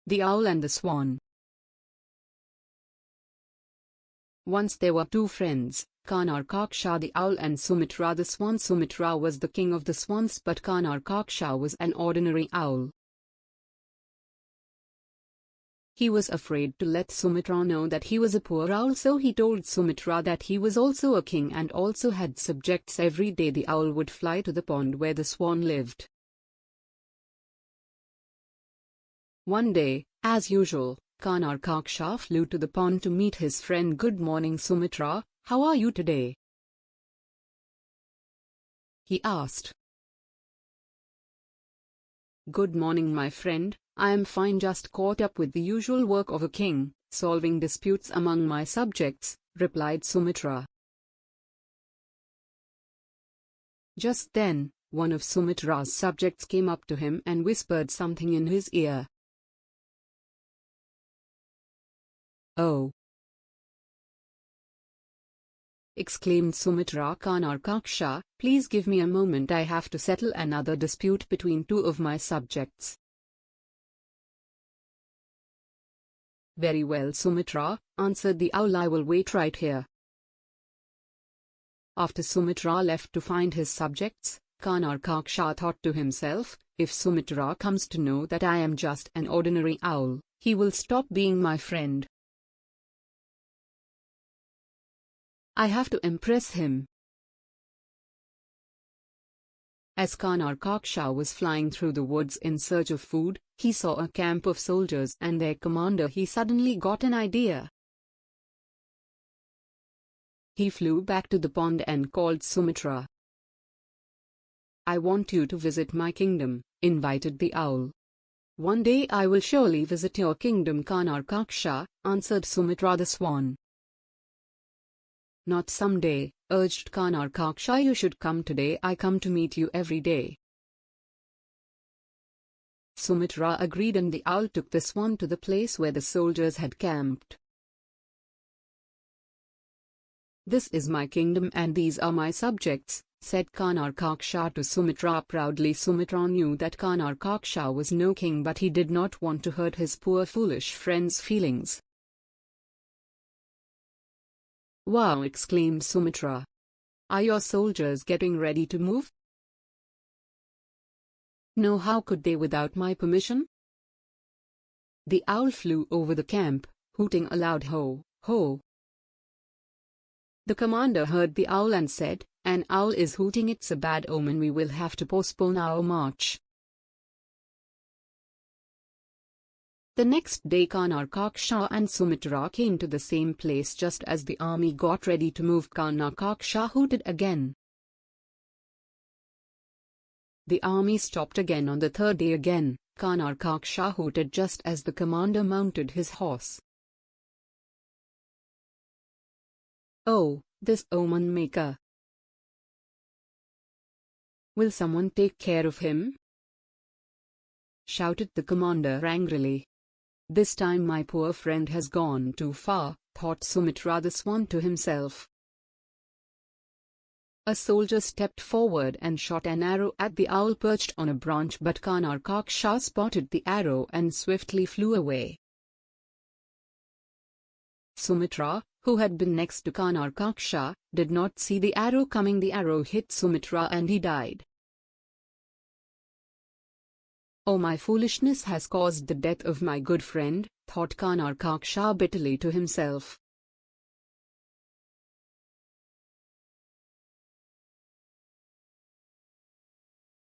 The Owl and the Swan. Once there were two friends, Kanarkaksha the owl and Sumitra the swan. Sumitra was the king of the swans, but Kanarkaksha was an ordinary owl. He was afraid to let Sumitra know that he was a poor owl, so he told Sumitra that he was also a king and also had subjects. Every day the owl would fly to the pond where the swan lived. One day, as usual, Kanarkaksha flew to the pond to meet his friend. "Good morning, Sumitra, how are you today?" he asked. "Good morning, my friend, I am fine, just caught up with the usual work of a king, solving disputes among my subjects," replied Sumitra. Just then, one of Sumitra's subjects came up to him and whispered something in his ear. "Oh!" exclaimed Sumitra. "Kanarkaksha, please give me a moment, I have to settle another dispute between two of my subjects." "Very well, Sumitra," answered the owl, "I will wait right here." After Sumitra left to find his subjects, Kanarkaksha thought to himself, "If Sumitra comes to know that I am just an ordinary owl, he will stop being my friend. I have to impress him." As Kanarkaksha was flying through the woods in search of food, he saw a camp of soldiers and their commander. He suddenly got an idea. He flew back to the pond and called Sumitra. "I want you to visit my kingdom," invited the owl. "One day I will surely visit your kingdom, Kanarkaksha," answered Sumitra the swan. "Not someday," urged Kanarkaksha, "you should come today. I come to meet you every day." Sumitra agreed and the owl took the swan to the place where the soldiers had camped. "This is my kingdom and these are my subjects," said Kanarkaksha to Sumitra proudly. Sumitra knew that Kanarkaksha was no king, but he did not want to hurt his poor foolish friend's feelings. "Wow!" exclaimed Sumitra. "Are your soldiers getting ready to move?" "No, how could they without my permission?" The owl flew over the camp, hooting aloud, "Ho, ho!" The commander heard the owl and said, "An owl is hooting, it's a bad omen, we will have to postpone our march." The next day Kanarkaksha and Sumitra came to the same place. Just as the army got ready to move, Kanarkaksha hooted again. The army stopped again. On the third day again, Kanarkaksha hooted just as the commander mounted his horse. "Oh, this omen maker! Will someone take care of him?" shouted the commander angrily. "This time my poor friend has gone too far," thought Sumitra the swan to himself. A soldier stepped forward and shot an arrow at the owl perched on a branch, but Kanarkaksha spotted the arrow and swiftly flew away. Sumitra, who had been next to Kanarkaksha, did not see the arrow coming. The arrow hit Sumitra and he died. "Oh, my foolishness has caused the death of my good friend," thought Kanarkaksha bitterly to himself.